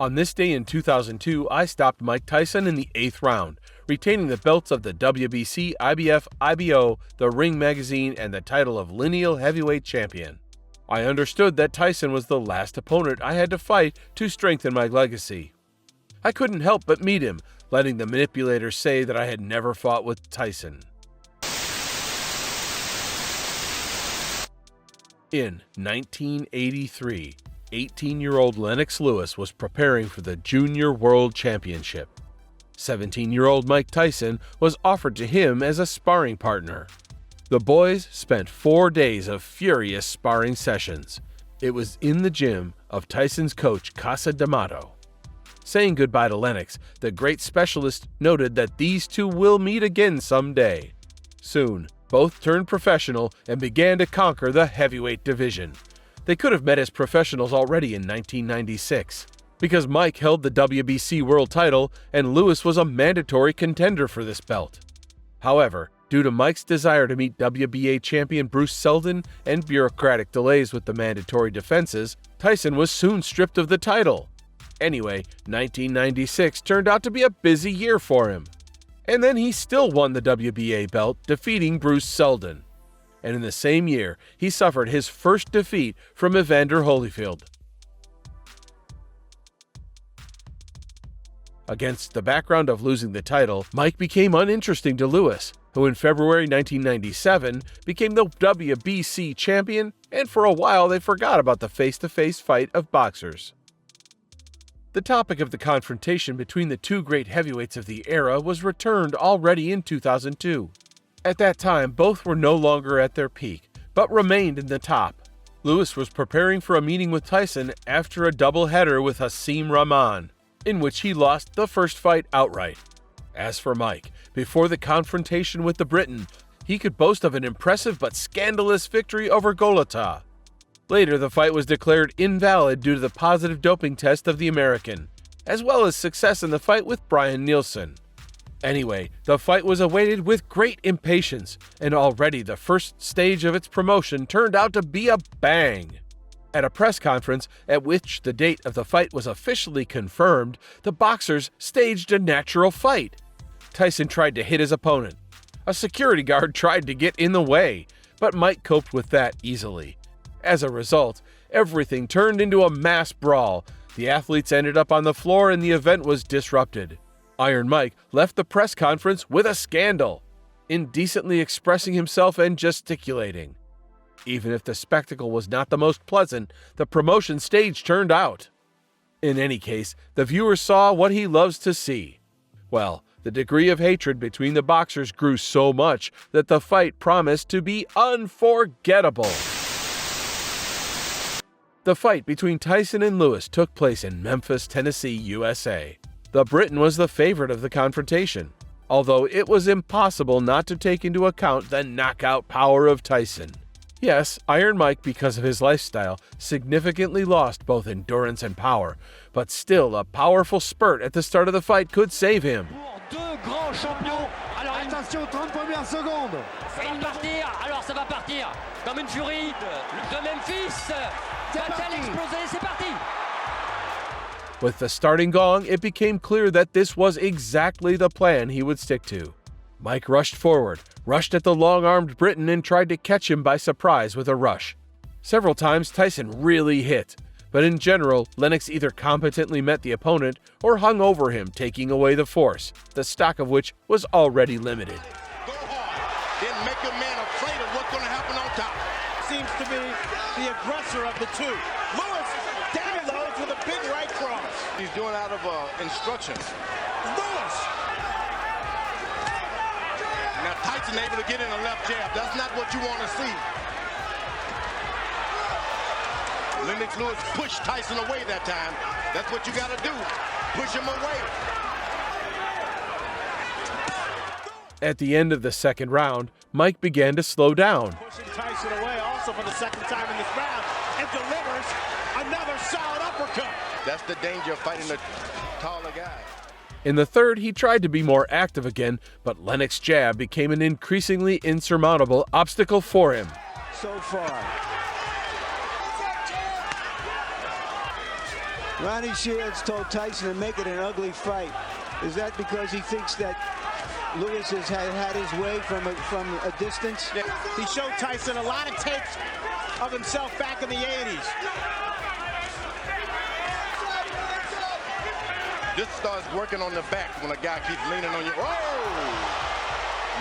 On this day in 2002, I stopped Mike Tyson in the 8th round, retaining the belts of the WBC, IBF, IBO, the Ring Magazine, and the title of lineal heavyweight champion. I understood that Tyson was the last opponent I had to fight to strengthen my legacy. I couldn't help but meet him, letting the manipulators say that I had never fought with Tyson. In 1983, 18-year-old Lennox Lewis was preparing for the Junior World Championship. 17-year-old Mike Tyson was offered to him as a sparring partner. The boys spent 4 days of furious sparring sessions. It was in the gym of Tyson's coach, Casa D'Amato. Saying goodbye to Lennox, the great specialist noted that these two will meet again someday. Soon, both turned professional and began to conquer the heavyweight division. They could have met as professionals already in 1996, because Mike held the WBC world title and Lewis was a mandatory contender for this belt. However, due to Mike's desire to meet WBA champion Bruce Seldon and bureaucratic delays with the mandatory defenses, Tyson was soon stripped of the title. Anyway, 1996 turned out to be a busy year for him. And then he still won the WBA belt, defeating Bruce Seldon. And in the same year, he suffered his first defeat from Evander Holyfield. Against the background of losing the title, Mike became uninteresting to Lewis, who in February 1997 became the WBC champion, and for a while they forgot about the face-to-face fight of boxers. The topic of the confrontation between the two great heavyweights of the era was returned already in 2002. At that time, both were no longer at their peak, but remained in the top. Lewis was preparing for a meeting with Tyson after a doubleheader with Hasim Rahman, in which he lost the first fight outright. As for Mike, before the confrontation with the Briton, he could boast of an impressive but scandalous victory over Golota. Later, the fight was declared invalid due to the positive doping test of the American, as well as success in the fight with Brian Nielsen. Anyway, the fight was awaited with great impatience, and already the first stage of its promotion turned out to be a bang. At a press conference, at which the date of the fight was officially confirmed, the boxers staged a natural fight. Tyson tried to hit his opponent. A security guard tried to get in the way, but Mike coped with that easily. As a result, everything turned into a mass brawl. The athletes ended up on the floor and the event was disrupted. Iron Mike left the press conference with a scandal, indecently expressing himself and gesticulating. Even if the spectacle was not the most pleasant, the promotion stage turned out. In any case, the viewer saw what he loves to see. Well, the degree of hatred between the boxers grew so much that the fight promised to be unforgettable. The fight between Tyson and Lewis took place in Memphis, Tennessee, USA. The Briton was the favorite of the confrontation, although it was impossible not to take into account the knockout power of Tyson. Yes, Iron Mike, because of his lifestyle, significantly lost both endurance and power, but still a powerful spurt at the start of the fight could save him. Attention, 30 premières secondes. Ça va partir, alors ça va partir. Comme une furie de Memphis. Va-t-elle exploser? C'est parti. With the starting gong, it became clear that this was exactly the plan he would stick to. Mike rushed forward, rushed at the long-armed Briton and tried to catch him by surprise with a rush. Several times Tyson really hit, but in general, Lennox either competently met the opponent or hung over him, taking away the force, the stock of which was already limited. Go hard, then make a man afraid of what's going to happen on top. Seems to be the aggressor of the two. Lewis down those with a big right cross. He's doing out of instructions. Lewis! Now Tyson able to get in a left jab. That's not what you want to see. Lennox Lewis pushed Tyson away that time. That's what you got to do. Push him away. At the end of the second round, Mike began to slow down. Pushing Tyson away also for the second time in this round and delivers another solid uppercut. That's the danger of fighting a taller guy. In the third, he tried to be more active again, but Lennox's jab became an increasingly insurmountable obstacle for him. So far. Ronnie Shields told Tyson to make it an ugly fight. Is that because he thinks that Lewis has had his way from a distance? Yeah. He showed Tyson a lot of tapes of himself back in the 80s. This starts working on the back when a guy keeps leaning on you. Oh!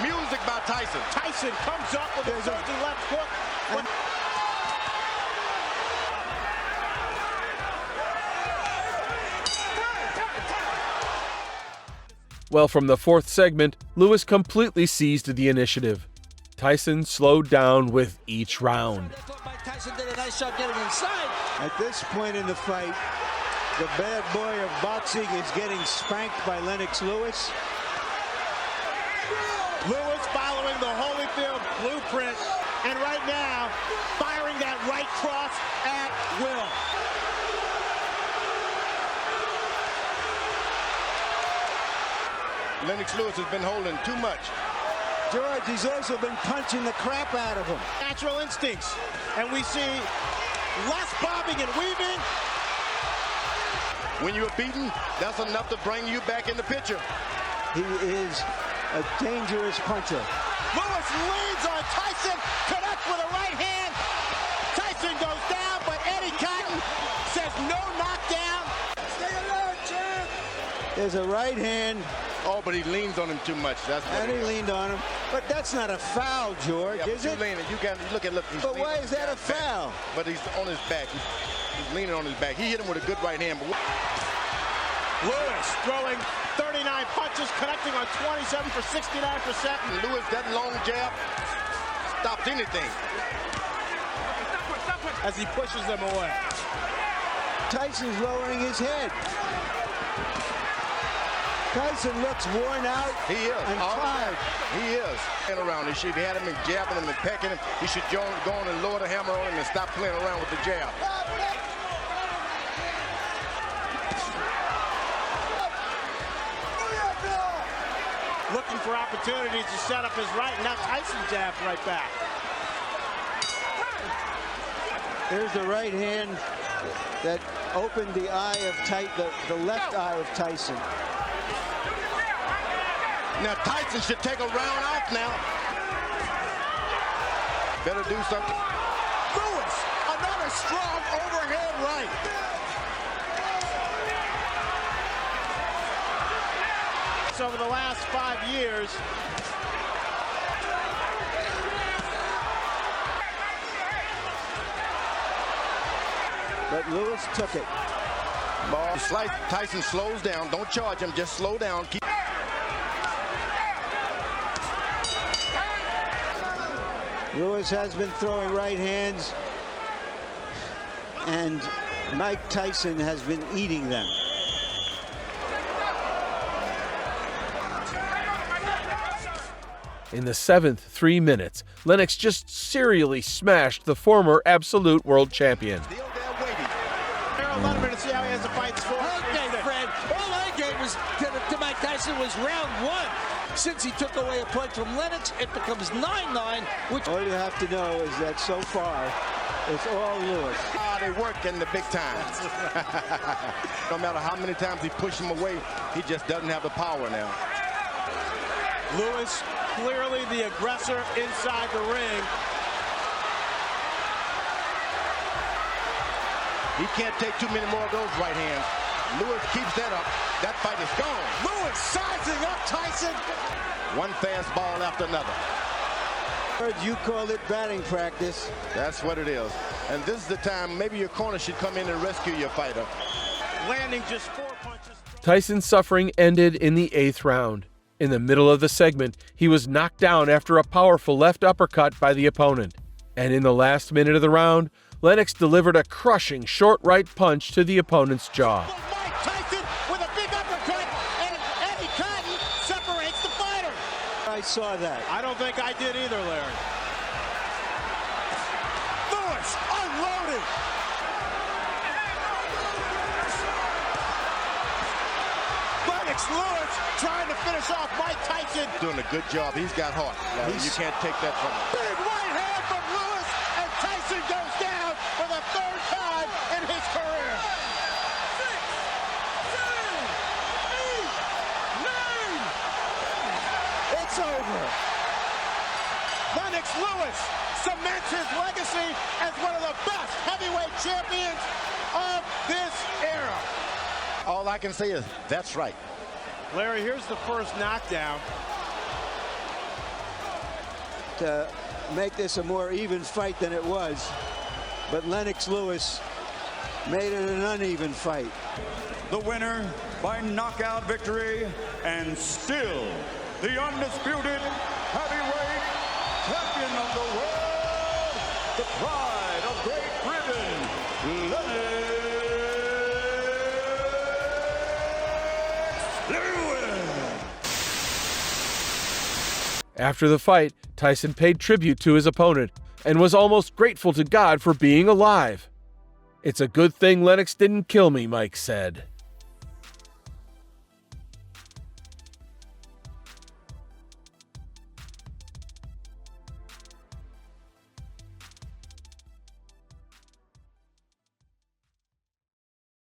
Music by Tyson. Tyson comes up with a surging left hook. Well, from the fourth segment, Lewis completely seized the initiative. Tyson slowed down with each round. Tyson did a nice job getting inside. At this point in the fight, the bad boy of boxing is getting spanked by Lennox Lewis. Lewis following the Holyfield blueprint, and right now, firing that right cross at will. Lennox Lewis has been holding too much. George, he's also been punching the crap out of him. Natural instincts, and we see less bobbing and weaving. When you're beaten, that's enough to bring you back in the picture. He is a dangerous puncher. Lewis leads on Tyson, connects with a right hand. Tyson goes down, but Eddie Cotton says no knockdown. Stay alert, champ. There's a right hand. Oh, but he leans on him too much. That's what And he leaned on him. But that's not a foul, George, yeah, is it? Leaning. You can look. He's But why is that a back. foul? But he's on his back. He's leaning on his back. He hit him with a good right hand. But Lewis throwing 39 punches, connecting on 27 for 69%. Lewis, that long jab stops anything. As he pushes them away. Tyson's lowering his head. Tyson looks worn out He is. and tired. He is. And around. If he had him and jabbing him and pecking him, he should go on and lower the hammer on him and stop playing around with the jab. Looking for opportunities to set up his right. Now Tyson jabs right back. There's the right hand that opened the eye of the left eye of Tyson. Now Tyson should take a round off now. Better do something. Lewis, another strong overhand right. So over the last 5 years, But Lewis took it. Ball slight. Tyson slows down. Don't charge him. Just slow down. Keep. Lewis has been throwing right hands, and Mike Tyson has been eating them. In the seventh 3 minutes, Lennox just serially smashed the former absolute world champion. They're 11 minutes to see how he has the fight score. Okay, Fred. All I gave was to Mike Tyson was round one. Since he took away a punch from Lennox, it becomes 9-9, which... All you have to know is that so far, it's all Lewis. They work in the big times. No matter how many times he pushes him away, he just doesn't have the power now. Lewis, clearly the aggressor inside the ring. He can't take too many more of those right hands. Lewis keeps that up. That fight is gone. Lewis sizing up Tyson. One fastball after another. You called it batting practice. That's what it is. And this is the time maybe your corner should come in and rescue your fighter. Landing just 4 punches. Tyson's suffering ended in the 8th round. In the middle of the segment, he was knocked down after a powerful left uppercut by the opponent. And in the last minute of the round, Lennox delivered a crushing short right punch to the opponent's jaw. Mike Tyson with a big uppercut, and Eddie Cotton separates the fighter. I saw that. I don't think I did either, Larry. Lewis unloaded. Lennox Lewis trying to finish off Mike Tyson. Doing a good job. He's got heart. You can't take that from him. Big right hand from Lewis, and Tyson goes down for the 3rd time in his career. It's over. Lennox Lewis cements his legacy as one of the best heavyweight champions of this era. All I can say is, that's right. Larry, here's the first knockdown. To make this a more even fight than it was, but Lennox Lewis made it an uneven fight. The winner by knockout victory, and still the undisputed heavyweight champion of the world, the pride of Great Britain, Lennox Lewis. After the fight, Tyson paid tribute to his opponent and was almost grateful to God for being alive. "It's a good thing Lennox didn't kill me," Mike said.